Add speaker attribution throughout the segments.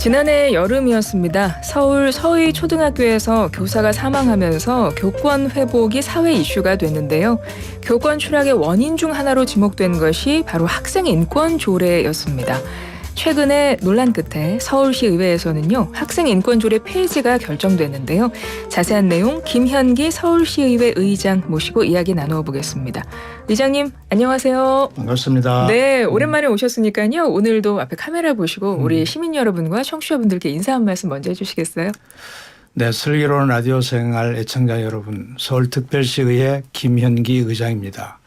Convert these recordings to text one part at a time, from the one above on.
Speaker 1: 지난해 여름이었습니다. 서울 서의초등학교에서 교사가 사망하면서 교권 회복이 사회 이슈가 됐는데요. 교권 추락의 원인 중 하나로 지목된 것이 바로 학생 인권 조례였습니다. 최근에 논란 끝에 서울시 의회에서는요, 학생 인권 조례 폐지가 결정됐는데요. 자세한 내용 김현기 서울시의회 의장 모시고 이야기 나누어 보겠습니다. 의장님, 안녕하세요.
Speaker 2: 반갑습니다.
Speaker 1: 네, 오랜만에 오셨으니까요. 오늘도 앞에 카메라 보시고 우리 시민 여러분과 청취자분들께 인사 한 말씀 먼저 해주시겠어요?
Speaker 2: 네, 슬기로운 라디오 생활 애청자 여러분, 서울특별시의회 김현기 의장입니다.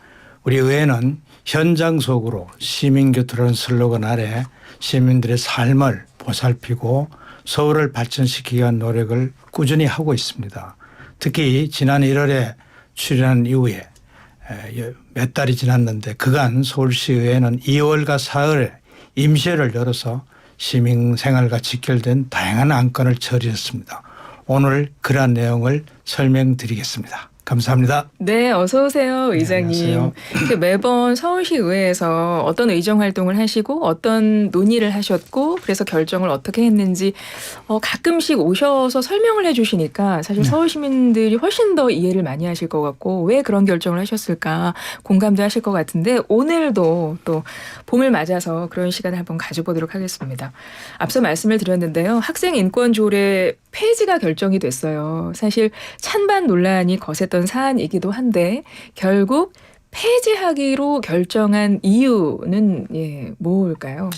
Speaker 2: 우리 의회는 현장 속으로 시민교토라는 슬로건 아래 시민들의 삶을 보살피고 서울을 발전시키기 위한 노력을 꾸준히 하고 있습니다. 특히 지난 1월에 출연한 이후에 몇 달이 지났는데 그간 서울시의회는 2월과 4월에 임시회를 열어서 시민생활과 직결된 다양한 안건을 처리했습니다. 오늘 그러한 내용을 설명드리겠습니다. 감사합니다.
Speaker 1: 네, 어서 오세요, 의장님. 네, 매번 서울시 의회에서 어떤 의정 활동을 하시고 어떤 논의를 하셨고 그래서 결정을 어떻게 했는지 가끔씩 오셔서 설명을 해주시니까 사실 서울 시민들이 훨씬 더 이해를 많이 하실 것 같고 왜 그런 결정을 하셨을까 공감도 하실 것 같은데 오늘도 또 봄을 맞아서 그런 시간을 한번 가져보도록 하겠습니다. 앞서 말씀을 드렸는데요. 학생 인권 조례 폐지가 결정이 됐어요. 사실 찬반 논란이 거셌던 사안이기도 한데 결국 폐지하기로 결정한 이유는 뭘까요?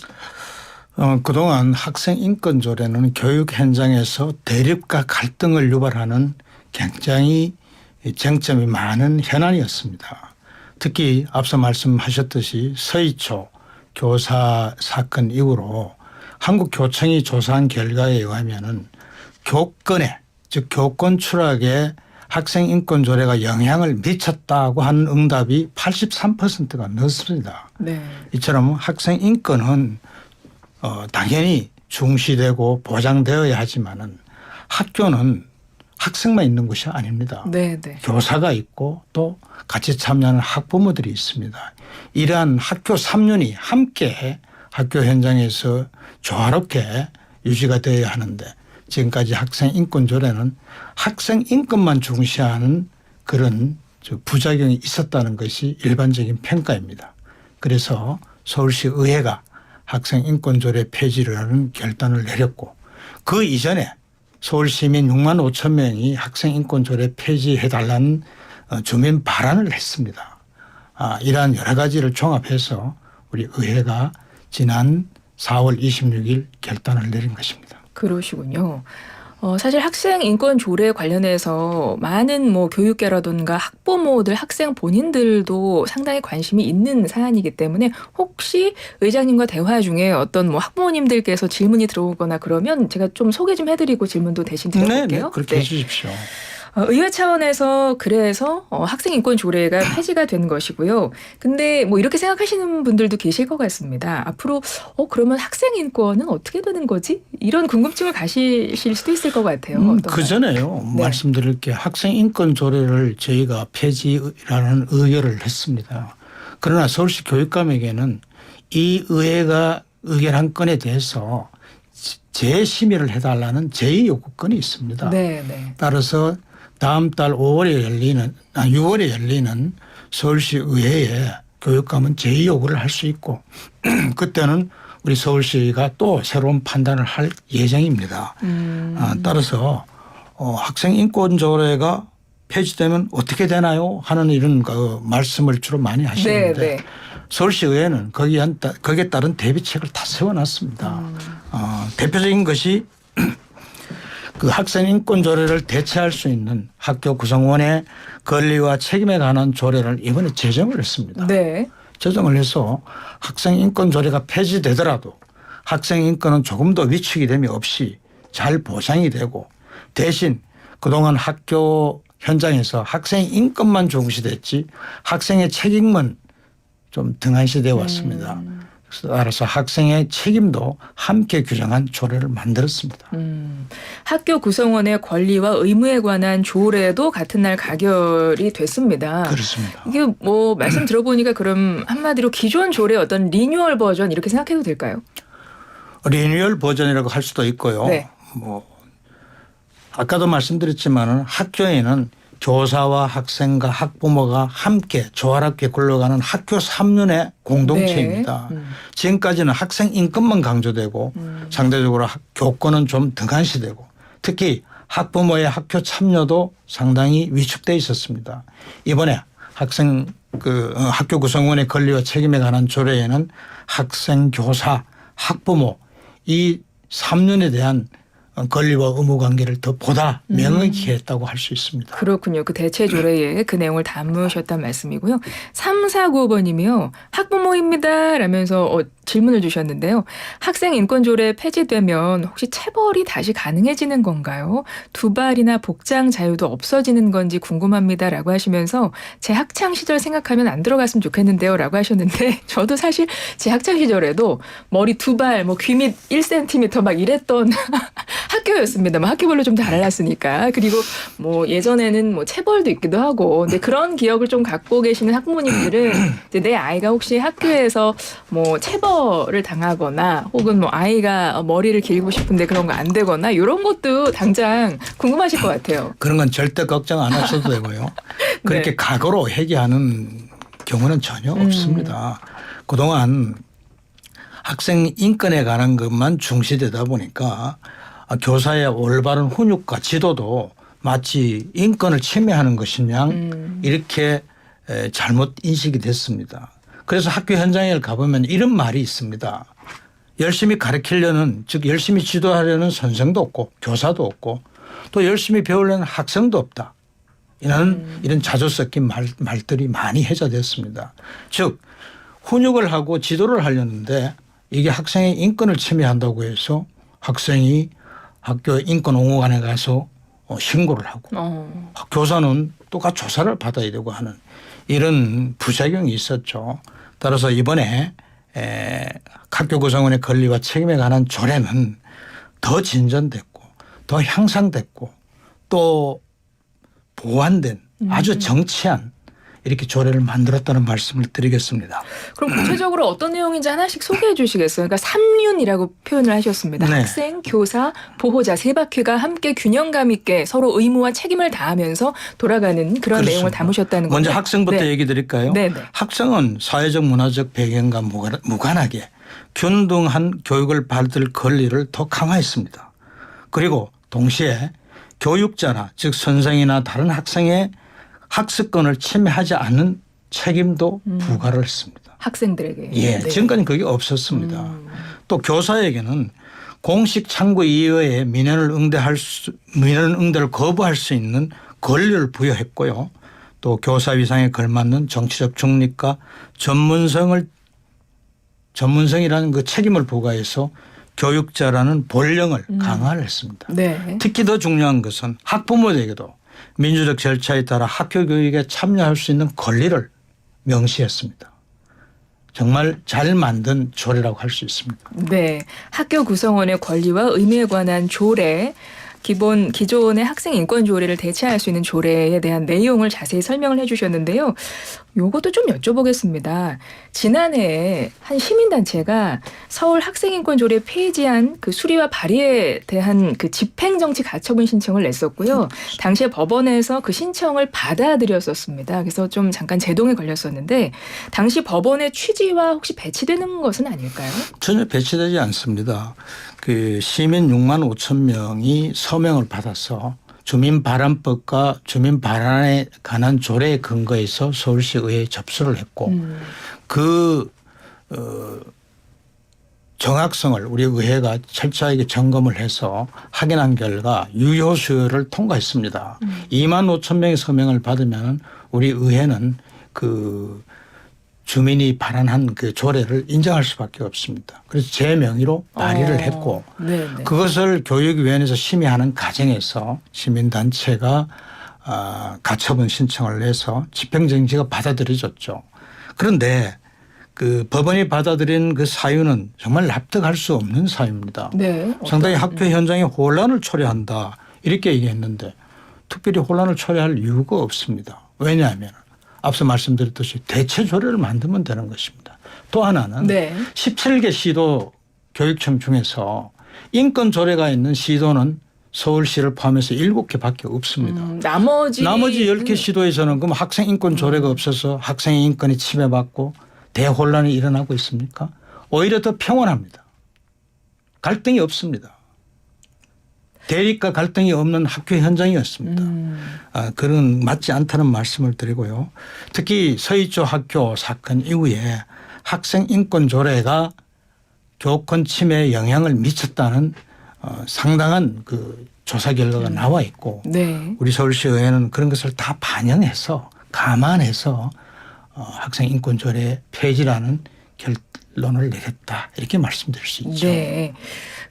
Speaker 2: 그동안 학생 인권 조례는 교육 현장에서 대립과 갈등을 유발하는 굉장히 쟁점이 많은 현안이었습니다. 특히 앞서 말씀하셨듯이 서희초 교사 사건 이후로 한국교총이 조사한 결과에 의하면은 교권에 즉 교권 추락에 학생 인권 조례가 영향을 미쳤다고 하는 응답이 83%가 넘습니다.
Speaker 1: 네.
Speaker 2: 이처럼 학생 인권은 당연히 중시되고 보장되어야 하지만은 학교는 학생만 있는 것이 아닙니다.
Speaker 1: 네, 네.
Speaker 2: 교사가 있고 또 같이 참여하는 학부모들이 있습니다. 이러한 학교 3년이 함께 학교 현장에서 조화롭게 유지가 되어야 하는데 지금까지 학생 인권 조례는 학생 인권만 중시하는 그런 부작용이 있었다는 것이 일반적인 평가입니다. 그래서 서울시 의회가 학생 인권 조례 폐지를 하는 결단을 내렸고 그 이전에 서울 시민 6만 5천 명이 학생 인권 조례 폐지해달라는 주민 발언을 했습니다. 이러한 여러 가지를 종합해서 우리 의회가 지난 4월 26일 결단을 내린 것입니다.
Speaker 1: 그러시군요. 사실 학생 인권 조례 관련해서 많은 교육계라든가 학부모들, 학생 본인들도 상당히 관심이 있는 사안이기 때문에 혹시 의장님과 대화 중에 어떤 학부모님들께서 질문이 들어오거나 그러면 제가 좀 소개 좀 해드리고 질문도 대신 드려볼게요.
Speaker 2: 네, 그렇게 해주십시오.
Speaker 1: 의회 차원에서 그래서 학생 인권 조례가 폐지가 된 것이고요. 근데 이렇게 생각하시는 분들도 계실 것 같습니다. 앞으로 그러면 학생 인권은 어떻게 되는 거지? 이런 궁금증을 가지실 수도 있을 것 같아요.
Speaker 2: 그 전에요.
Speaker 1: 네.
Speaker 2: 말씀드릴 게 학생 인권 조례를 저희가 폐지라는 의결을 했습니다. 그러나 서울시 교육감에게는 이 의회가 의결한 건에 대해서 재심의를 해달라는 제2요구권이 있습니다.
Speaker 1: 네, 네.
Speaker 2: 따라서 다음 달 6월에 열리는 서울시 의회에 교육감은 제2요구를 할 수 있고 그때는 우리 서울시가 또 새로운 판단을 할 예정입니다. 따라서 학생 인권 조례가 폐지되면 어떻게 되나요? 하는 이런 말씀을 주로 많이 하시는데
Speaker 1: 네, 네.
Speaker 2: 서울시 의회는 거기에 따른 대비책을 다 세워놨습니다. 대표적인 것이 그 학생 인권 조례를 대체할 수 있는 학교 구성원의 권리와 책임에 관한 조례를 이번에 제정을 했습니다.
Speaker 1: 네.
Speaker 2: 제정을 해서 학생 인권 조례가 폐지되더라도 학생 인권은 조금 더 위축이 됨이 없이 잘 보장이 되고 대신 그동안 학교 현장에서 학생 인권만 중시됐지 학생의 책임은 좀 등한시되어 왔습니다. 따라서 학생의 책임도 함께 규정한 조례를 만들었습니다.
Speaker 1: 학교 구성원의 권리와 의무에 관한 조례도 같은 날 가결이 됐습니다.
Speaker 2: 그렇습니다.
Speaker 1: 이게 말씀 들어보니까 그럼 한마디로 기존 조례 어떤 리뉴얼 버전 이렇게 생각해도 될까요?
Speaker 2: 리뉴얼 버전이라고 할 수도 있고요.
Speaker 1: 네.
Speaker 2: 뭐 아까도 말씀드렸지만은 학교에는 교사와 학생과 학부모가 함께 조화롭게 굴러가는 학교 3년의 공동체입니다.
Speaker 1: 네.
Speaker 2: 지금까지는 학생 인권만 강조되고 상대적으로 교권은 좀 등한시되고 특히 학부모의 학교 참여도 상당히 위축돼 있었습니다. 이번에 학교 구성원의 권리와 책임에 관한 조례에는 학생, 교사, 학부모 이 3년에 대한 권리와 의무 관계를 더 보다 명확히 했다고 할 수 있습니다.
Speaker 1: 그렇군요. 그 대체 조례에 그 내용을 담으셨단 말씀이고요. 3495번님이요. 학부모입니다. 라면서 질문을 주셨는데요. 학생 인권 조례 폐지되면 혹시 체벌이 다시 가능해지는 건가요? 두발이나 복장 자유도 없어지는 건지 궁금합니다. 라고 하시면서 제 학창 시절 생각하면 안 들어갔으면 좋겠는데요. 라고 하셨는데 저도 사실 제 학창 시절에도 머리 두발, 귀 밑 1cm 막 이랬던 학교였습니다. 학교별로 좀 달랐으니까. 그리고 예전에는 체벌도 있기도 하고. 근데 그런 기억을 좀 갖고 계시는 학부모님들은 이제 내 아이가 혹시 학교에서 체벌을 당하거나 혹은 아이가 머리를 기르고 싶은데 그런 거 안 되거나 이런 것도 당장 궁금하실 것 같아요.
Speaker 2: 그런 건 절대 걱정 안 하셔도 되고요. 그렇게
Speaker 1: 네.
Speaker 2: 각오로 해결하는 경우는 전혀 없습니다. 그동안 학생 인권에 관한 것만 중시되다 보니까 교사의 올바른 훈육과 지도도 마치 인권을 침해하는 것이냐 이렇게 잘못 인식이 됐습니다. 그래서 학교 현장에 가보면 이런 말이 있습니다. 열심히 가르치려는 즉 열심히 지도하려는 선생도 없고 교사도 없고 또 열심히 배우려는 학생도 없다. 이런 자주 섞인 말들이 많이 해자됐습니다. 즉 훈육을 하고 지도를 하려는데 이게 학생의 인권을 침해한다고 해서 학생이 학교 인권옹호관에 가서 신고를 하고 교사는 똑같이 조사를 받아야 되고 하는 이런 부작용이 있었죠. 따라서 이번에 학교 구성원의 권리와 책임에 관한 조례는 더 진전됐고 더 향상됐고 또 보완된 아주 정치한 이렇게 조례를 만들었다는 말씀을 드리겠습니다.
Speaker 1: 그럼 구체적으로 어떤 내용인지 하나씩 소개해 주시겠어요? 그러니까 3윤이라고 표현을 하셨습니다.
Speaker 2: 네.
Speaker 1: 학생, 교사, 보호자 세 바퀴가 함께 균형감 있게 서로 의무와 책임을 다하면서 돌아가는 그런
Speaker 2: 그렇습니다.
Speaker 1: 내용을 담으셨다는 거죠.
Speaker 2: 먼저 학생부터
Speaker 1: 네.
Speaker 2: 얘기 드릴까요?
Speaker 1: 네.
Speaker 2: 학생은 사회적 문화적 배경과 무관하게 균등한 교육을 받을 권리를 더 강화했습니다. 그리고 동시에 교육자나 즉 선생이나 다른 학생의 학습권을 침해하지 않는 책임도 부과를 했습니다.
Speaker 1: 학생들에게.
Speaker 2: 예,
Speaker 1: 네.
Speaker 2: 지금까지는 그게 없었습니다. 또 교사에게는 공식 창구 이외에 민원을 응대를 거부할 수 있는 권리를 부여했고요. 또 교사 위상에 걸맞는 정치적 중립과 전문성이라는 그 책임을 부과해서 교육자라는 본령을 강화를 했습니다.
Speaker 1: 네.
Speaker 2: 특히 더 중요한 것은 학부모에게도 민주적 절차에 따라 학교 교육에 참여할 수 있는 권리를 명시했습니다. 정말 잘 만든 조례라고 할 수 있습니다.
Speaker 1: 네. 학교 구성원의 권리와 의무에 관한 조례, 기존의 학생 인권 조례를 대체할 수 있는 조례에 대한 내용을 자세히 설명을 해 주셨는데요. 요것도 좀 여쭤보겠습니다. 지난해에 한 시민단체가 서울 학생인권 조례 폐지안 그 수리와 발의에 대한 그 집행정치 가처분 신청을 냈었고요. 당시에 법원에서 그 신청을 받아들였었습니다. 그래서 좀 잠깐 제동에 걸렸었는데 당시 법원의 취지와 혹시 배치되는 것은 아닐까요?
Speaker 2: 전혀 배치되지 않습니다. 그 시민 6만 5천 명이 서명을 받아서 주민발안법과 주민발안에 관한 조례에 근거해서 서울시 의회에 접수를 했고 그 정확성을 우리 의회가 철저하게 점검을 해서 확인한 결과 유효 수요를 통과했습니다. 2만 5천 명의 서명을 받으면 우리 의회는 그 주민이 발안한 그 조례를 인정할 수밖에 없습니다. 그래서 제 명의로 발의를 했고
Speaker 1: 네네.
Speaker 2: 그것을 교육위원회에서 심의하는 과정에서 시민단체가 가처분 신청을 해서 집행정지가 받아들여졌죠. 그런데 그 법원이 받아들인 그 사유는 정말 납득할 수 없는 사유입니다.
Speaker 1: 네.
Speaker 2: 상당히 학교 현장에 혼란을 초래한다 이렇게 얘기했는데 특별히 혼란을 초래할 이유가 없습니다. 왜냐하면 앞서 말씀드렸듯이 대체 조례를 만들면 되는 것입니다. 또 하나는
Speaker 1: 네.
Speaker 2: 17개 시도 교육청 중에서 인권 조례가 있는 시도는 서울시를 포함해서 7개밖에 없습니다.
Speaker 1: 나머지
Speaker 2: 10개 시도에서는 그럼 학생 인권 조례가 없어서 학생의 인권이 침해받고 대혼란이 일어나고 있습니까? 오히려 더 평온합니다. 갈등이 없습니다. 대립과 갈등이 없는 학교 현장이었습니다. 그런 맞지 않다는 말씀을 드리고요. 특히 서희초 학교 사건 이후에 학생 인권 조례가 교권 침해에 영향을 미쳤다는 상당한 그 조사 결과가 나와 있고
Speaker 1: 네.
Speaker 2: 우리 서울시의회는 그런 것을 다 반영해서 감안해서 학생 인권 조례 폐지라는 결론을 내렸다 이렇게 말씀드릴 수 있죠.
Speaker 1: 네.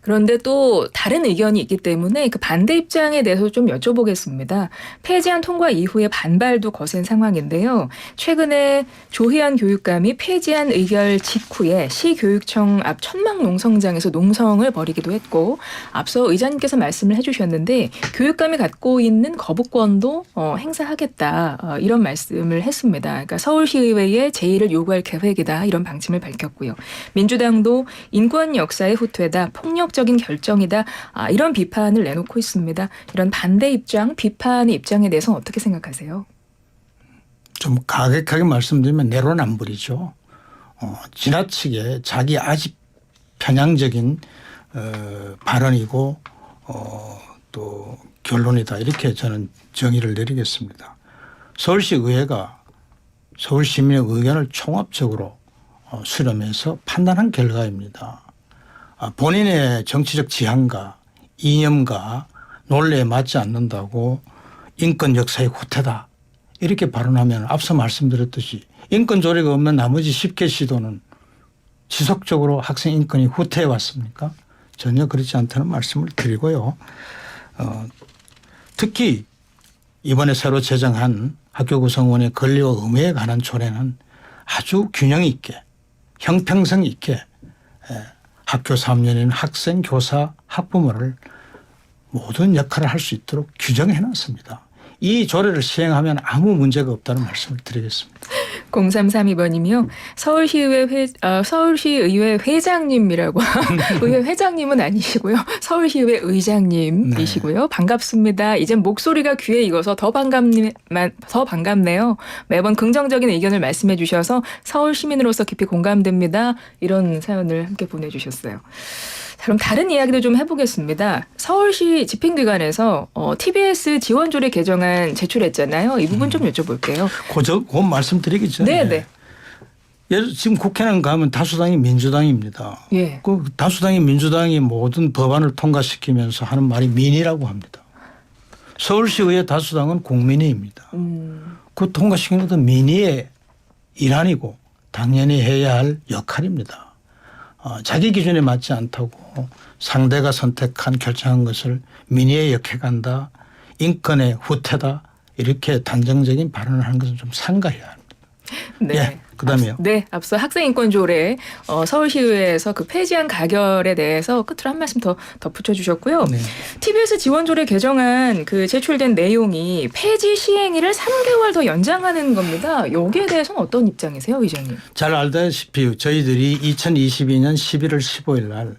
Speaker 1: 그런데 또 다른 의견이 있기 때문에 그 반대 입장에 대해서 좀 여쭤보겠습니다. 폐지안 통과 이후에 반발도 거센 상황인데요. 최근에 조희연 교육감이 폐지안 의결 직후에 시교육청 앞 천막농성장에서 농성을 벌이기도 했고 앞서 의장님께서 말씀을 해주셨는데 교육감이 갖고 있는 거부권도 행사하겠다 이런 말씀을 했습니다. 그러니까 서울시의회에 제의를 요구할 계획이다 이런 방침을 밝혔고요. 민주당도 인권 역사의 후퇴다 폭력적인 결정이다 이런 비판을 내놓고 있습니다. 이런 반대 입장, 비판의 입장에 대해서는 어떻게 생각하세요?
Speaker 2: 좀 가격하게 말씀드리면 내로남불이죠. 지나치게 자기 아직 편향적인 발언이고 또 결론이다 이렇게 저는 정의를 내리겠습니다. 서울시 의회가 서울 시민의 의견을 총합적으로 수렴해서 판단한 결과입니다. 본인의 정치적 지향과 이념과 논리에 맞지 않는다고 인권 역사의 후퇴다 이렇게 발언하면 앞서 말씀드렸듯이 인권 조례가 없는 나머지 10개 시도는 지속적으로 학생 인권이 후퇴해 왔습니까? 전혀 그렇지 않다는 말씀을 드리고요. 특히 이번에 새로 제정한 학교 구성원의 권리와 의무에 관한 조례는 아주 균형 있게 형평성 있게 학교 3년인 학생, 교사, 학부모를 모든 역할을 할 수 있도록 규정해 놨습니다. 이 조례를 시행하면 아무 문제가 없다는 말씀을 드리겠습니다.
Speaker 1: 0332번이며 서울시의회 회장님이라고 의회 회장님은 아니시고요. 서울시의회 의장님이시고요. 네. 반갑습니다. 이제 목소리가 귀에 익어서 더 반갑네요. 매번 긍정적인 의견을 말씀해 주셔서 서울 시민으로서 깊이 공감됩니다. 이런 사연을 함께 보내주셨어요. 자, 그럼 다른 이야기도 좀 해보겠습니다. 서울시 집행기관에서 TBS 지원조례 개정안 제출했잖아요. 이 부분 좀 여쭤볼게요.
Speaker 2: 곧 말씀드리기 전에
Speaker 1: 네네.
Speaker 2: 지금 국회는 가면 다수당이 민주당입니다.
Speaker 1: 예.
Speaker 2: 그 다수당이 민주당이 모든 법안을 통과시키면서 하는 말이 민의라고 합니다. 서울시의회 다수당은 국민의입니다. 그 통과시키는 것도 민의의 일환이고 당연히 해야 할 역할입니다. 자기 기준에 맞지 않다고 상대가 선택한 결정한 것을 민의에 역해간다. 인권의 후퇴다. 이렇게 단정적인 발언을 하는 것은 좀 삼가해야 합니다.
Speaker 1: 네.
Speaker 2: 예, 그다음에요.
Speaker 1: 앞서 학생인권조례 서울시의회에서 그 폐지안 가결에 대해서 끝으로 한 말씀 더 덧붙여 주셨고요. 네. TBS 지원조례 개정안 그 제출된 내용이 폐지 시행일을 3개월 더 연장하는 겁니다. 여기에 대해서는 어떤 입장이세요, 의장님?
Speaker 2: 잘 알다시피 저희들이 2022년 11월 15일 날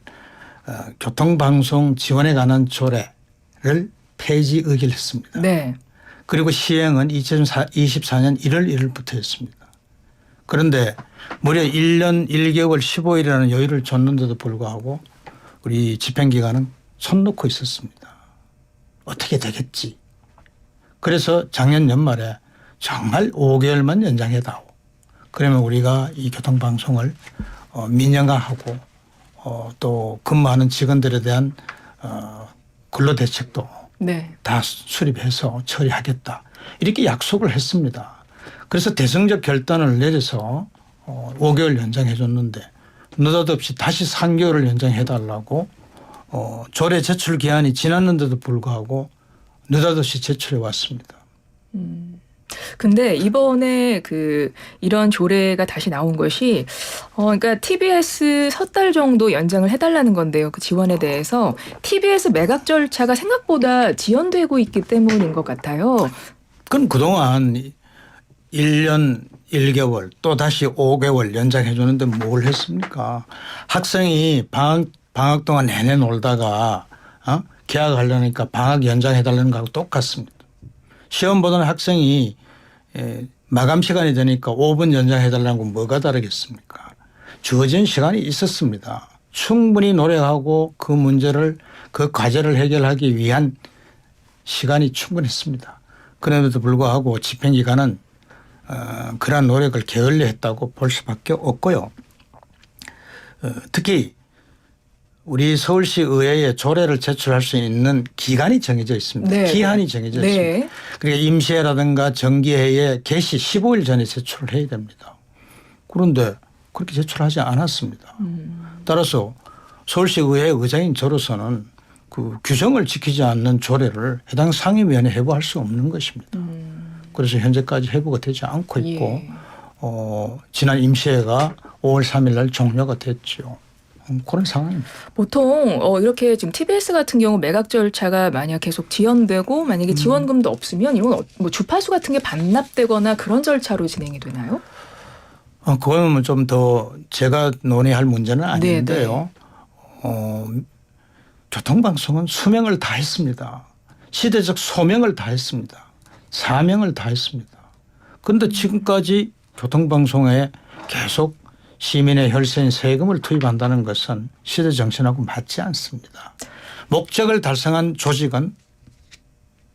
Speaker 2: 교통방송 지원에 관한 조례를 폐지 의결했습니다.
Speaker 1: 네.
Speaker 2: 그리고 시행은 2024년 1월 1일부터였습니다. 그런데 무려 1년 1개월 15일이라는 여유를 줬는데도 불구하고 우리 집행기관은 손 놓고 있었습니다. 어떻게 되겠지. 그래서 작년 연말에 정말 5개월만 연장해다오. 그러면 우리가 이 교통방송을 민영화하고 또 근무하는 직원들에 대한 근로대책도 네. 다 수립해서 처리하겠다. 이렇게 약속을 했습니다. 그래서 대승적 결단을 내려서 5개월 연장해 줬는데 느닷없이 다시 3개월을 연장해 달라고 조례 제출 기한이 지났는데도 불구하고 느닷없이 제출해 왔습니다.
Speaker 1: 근데 이번에 이런 조례가 다시 나온 것이 그러니까 TBS 석 달 정도 연장을 해달라는 건데요. 그 지원에 대해서 TBS 매각 절차가 생각보다 지연되고 있기 때문인 것 같아요.
Speaker 2: 그럼 그동안 1년 1개월 또 다시 5개월 연장해 주는데 뭘 했습니까? 학생이 방학 방학 동안 내내 놀다가 개학하려니까 방학 연장해달라는 거하고 똑같습니다. 시험 보던 학생이 마감 시간이 되니까 5분 연장해달라는 건 뭐가 다르겠습니까? 주어진 시간이 있었습니다. 충분히 노력하고 그 문제를 그 과제를 해결하기 위한 시간이 충분했습니다. 그럼에도 불구하고 집행기관은 그러한 노력을 게을리했다고 볼 수밖에 없고요. 특히 우리 서울시 의회에 조례를 제출할 수 있는 기간이 정해져 있습니다.
Speaker 1: 네.
Speaker 2: 기한이 정해져
Speaker 1: 네.
Speaker 2: 있습니다. 그러니까 임시회라든가 정기회에 개시 15일 전에 제출을 해야 됩니다. 그런데 그렇게 제출하지 않았습니다. 따라서 서울시 의회 의장인 저로서는 그 규정을 지키지 않는 조례를 해당 상임위원회에 회부할 수 없는 것입니다. 그래서 현재까지 회부가 되지 않고 있고
Speaker 1: 예.
Speaker 2: 지난 임시회가 5월 3일 날 종료가 됐죠. 그런 상황입니다.
Speaker 1: 보통 이렇게 지금 TBS 같은 경우 매각 절차가 만약 계속 지연되고 만약에 지원금도 없으면 이런 뭐 주파수 같은 게 반납되거나 그런 절차로 진행이 되나요?
Speaker 2: 그거는 좀 더 제가 논의할 문제는 아닌데요. 교통방송은 수명을 다했습니다. 시대적 소명을 다했습니다. 사명을 다했습니다. 그런데 지금까지 교통방송에 계속 시민의 혈세인 세금을 투입한다는 것은 시대 정신하고 맞지 않습니다. 목적을 달성한 조직은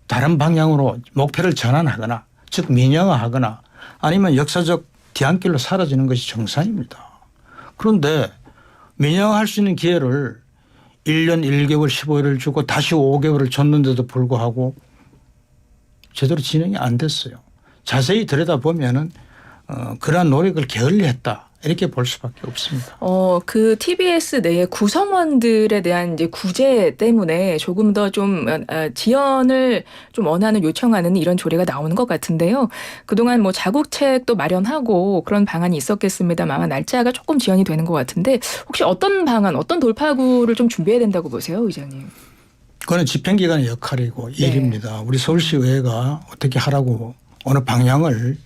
Speaker 2: 다른 방향으로 목표를 전환하거나 즉 민영화하거나 아니면 역사적 뒤안길로 사라지는 것이 정상입니다. 그런데 민영화할 수 있는 기회를 1년 1개월 15일을 주고 다시 5개월을 줬는데도 불구하고 제대로 진행이 안 됐어요. 자세히 들여다보면은 그러한 노력을 게을리했다. 이렇게 볼 수밖에 없습니다.
Speaker 1: 그 TBS 내의 구성원들에 대한 이제 구제 때문에 조금 더 좀 지연을 좀 원하는 요청하는 이런 조례가 나오는 것 같은데요. 그동안 뭐 자국책도 마련하고 그런 방안이 있었겠습니다만 아마 날짜가 조금 지연이 되는 것 같은데 혹시 어떤 방안, 어떤 돌파구를 좀 준비해야 된다고 보세요, 의장님?
Speaker 2: 그거는 집행기관의 역할이고 일입니다. 우리 서울시의회가 어떻게 하라고 어느 방향을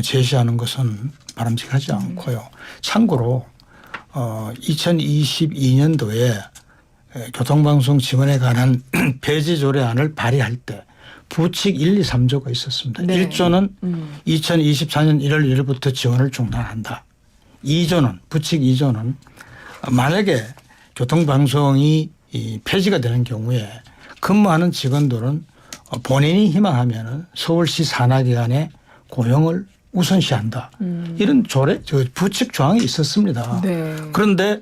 Speaker 2: 제시하는 것은 바람직하지 않고요. 참고로 2022년도에 교통방송 지원에 관한 폐지 조례안을 발의할 때 부칙 1, 2, 3조가 있었습니다.
Speaker 1: 네.
Speaker 2: 1조는 2024년 1월 1일부터 지원을 중단한다. 2조는 부칙 2조는 만약에 교통방송이 폐지가 되는 경우에 근무하는 직원들은 본인이 희망하면 서울시 산하기관에 고용을 우선시한다. 이런 조례, 부칙 조항이 있었습니다.
Speaker 1: 네.
Speaker 2: 그런데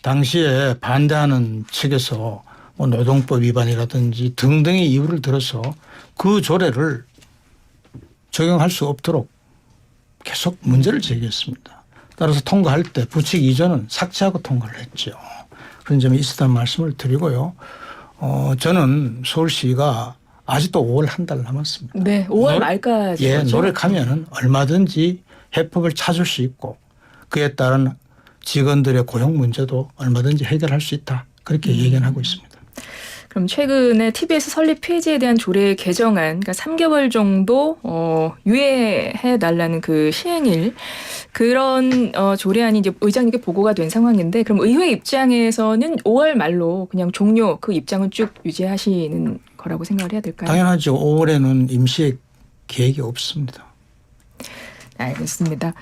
Speaker 2: 당시에 반대하는 측에서 뭐 노동법 위반이라든지 등등의 이유를 들어서 그 조례를 적용할 수 없도록 계속 문제를 제기했습니다. 따라서 통과할 때 부칙 2조는 삭제하고 통과를 했죠. 그런 점이 있었다는 말씀을 드리고요. 저는 서울시가 아직도 5월 한 달 남았습니다.
Speaker 1: 네, 5월 말까지.
Speaker 2: 예, 노력하면은 얼마든지 해법을 찾을 수 있고 그에 따른 직원들의 고용 문제도 얼마든지 해결할 수 있다. 그렇게 예견하고 있습니다.
Speaker 1: 그럼 최근에 TBS 설립 폐지에 대한 조례 개정안, 그러니까 3개월 정도 유예해 달라는 그 시행일 그런 조례안이 이제 의장님께 보고가 된 상황인데, 그럼 의회 입장에서는 5월 말로 그냥 종료 그 입장은 쭉 유지하시는 거라고 생각을 해야 될까요?
Speaker 2: 당연하죠. 5월에는 임시 계획이 없습니다.
Speaker 1: 알겠습니다.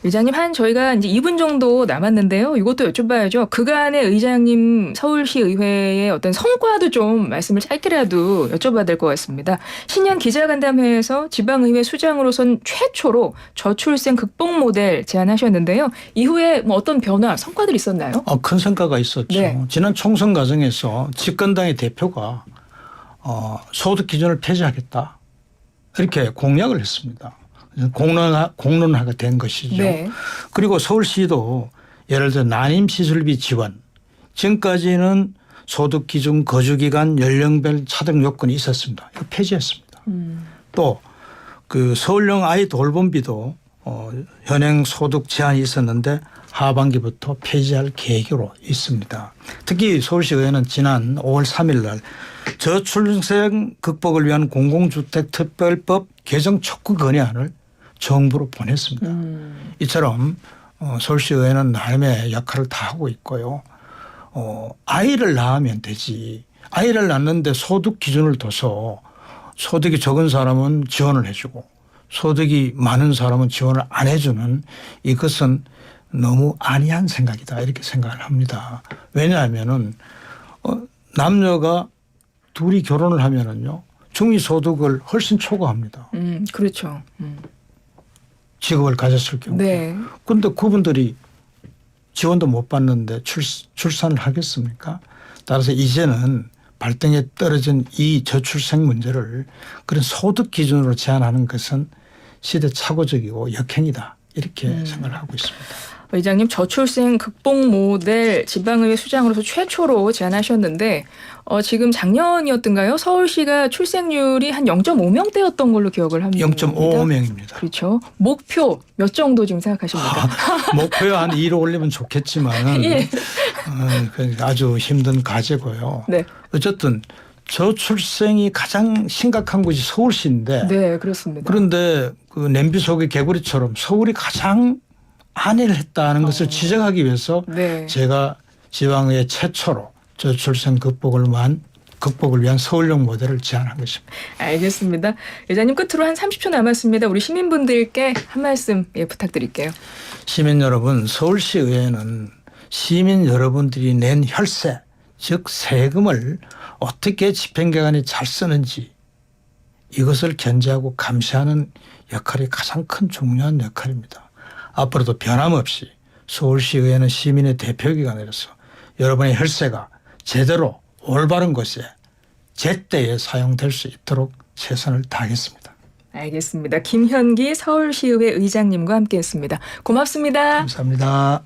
Speaker 1: 의장님 저희가 이제 2분 정도 남았는데요. 이것도 여쭤봐야죠. 그간의 의장님 서울시 의회의 어떤 성과도 좀 말씀을 짧게라도 여쭤봐야 될 것 같습니다. 신년 기자간담회에서 지방의회 수장으로선 최초로 저출생 극복 모델 제안하셨는데요. 이후에 뭐 어떤 변화, 성과들이 있었나요?
Speaker 2: 큰 성과가 있었죠.
Speaker 1: 네.
Speaker 2: 지난 총선 과정에서 집권당의 대표가 소득 기준을 폐지하겠다. 이렇게 공약을 했습니다. 공론화가 된 것이죠.
Speaker 1: 네.
Speaker 2: 그리고 서울시도 예를 들어 난임 시술비 지원, 지금까지는 소득 기준, 거주기간, 연령별 차등 요건이 있었습니다. 이거 폐지했습니다. 또 그 서울형 아이 돌봄비도 현행 소득 제한이 있었는데 하반기부터 폐지할 계획으로 있습니다. 특히 서울시의회는 지난 5월 3일 날 저출생 극복을 위한 공공주택 특별법 개정 촉구 건의안을 정부로 보냈습니다. 이처럼 서울시의회는 나름의 역할을 다 하고 있고요. 아이를 낳으면 되지. 아이를 낳는데 소득 기준을 둬서 소득이 적은 사람은 지원을 해주고 소득이 많은 사람은 지원을 안 해주는 이것은 너무 안이한 생각이다 이렇게 생각을 합니다. 왜냐하면은 남녀가 둘이 결혼을 하면은요 중위소득을 훨씬 초과합니다.
Speaker 1: 그렇죠.
Speaker 2: 직업을 가졌을 경우.
Speaker 1: 네.
Speaker 2: 그런데 그분들이 지원도 못 받는데 출산을 하겠습니까? 따라서 이제는 발등에 떨어진 이 저출생 문제를 그런 소득 기준으로 제한하는 것은 시대착오적이고 역행이다. 이렇게 생각을 하고 있습니다.
Speaker 1: 의장님 저출생 극복 모델 지방의회 수장으로서 최초로 제안하셨는데 지금 작년이었던가요? 서울시가 출생률이 한 0.5명대였던 걸로 기억을 합니다.
Speaker 2: 0.55명입니다.
Speaker 1: 그렇죠. 목표 몇 정도 지금 생각하십니까?
Speaker 2: 목표에 한 2로 올리면 좋겠지만
Speaker 1: 예.
Speaker 2: 아주 힘든 과제고요.
Speaker 1: 네.
Speaker 2: 어쨌든 저출생이 가장 심각한 곳이 서울시인데
Speaker 1: 네, 그렇습니다.
Speaker 2: 그런데 그 냄비 속의 개구리처럼 서울이 가장 안해를 했다는 것을 지적하기 위해서
Speaker 1: 네.
Speaker 2: 제가 지방의회 최초로 저출생 극복을 위한 서울형 모델을 제안한 것입니다.
Speaker 1: 알겠습니다. 의장님 끝으로 한 30초 남았습니다. 우리 시민분들께 한 말씀 부탁드릴게요.
Speaker 2: 시민 여러분, 서울시의회는 시민 여러분들이 낸 혈세, 즉 세금을 어떻게 집행기관이 잘 쓰는지 이것을 견제하고 감시하는 역할이 가장 큰 중요한 역할입니다. 앞으로도 변함없이 서울시의회는 시민의 대표기관으로서 여러분의 혈세가 제대로 올바른 곳에 제때에 사용될 수 있도록 최선을 다하겠습니다.
Speaker 1: 알겠습니다. 김현기 서울시의회 의장님과 함께했습니다. 고맙습니다.
Speaker 2: 감사합니다.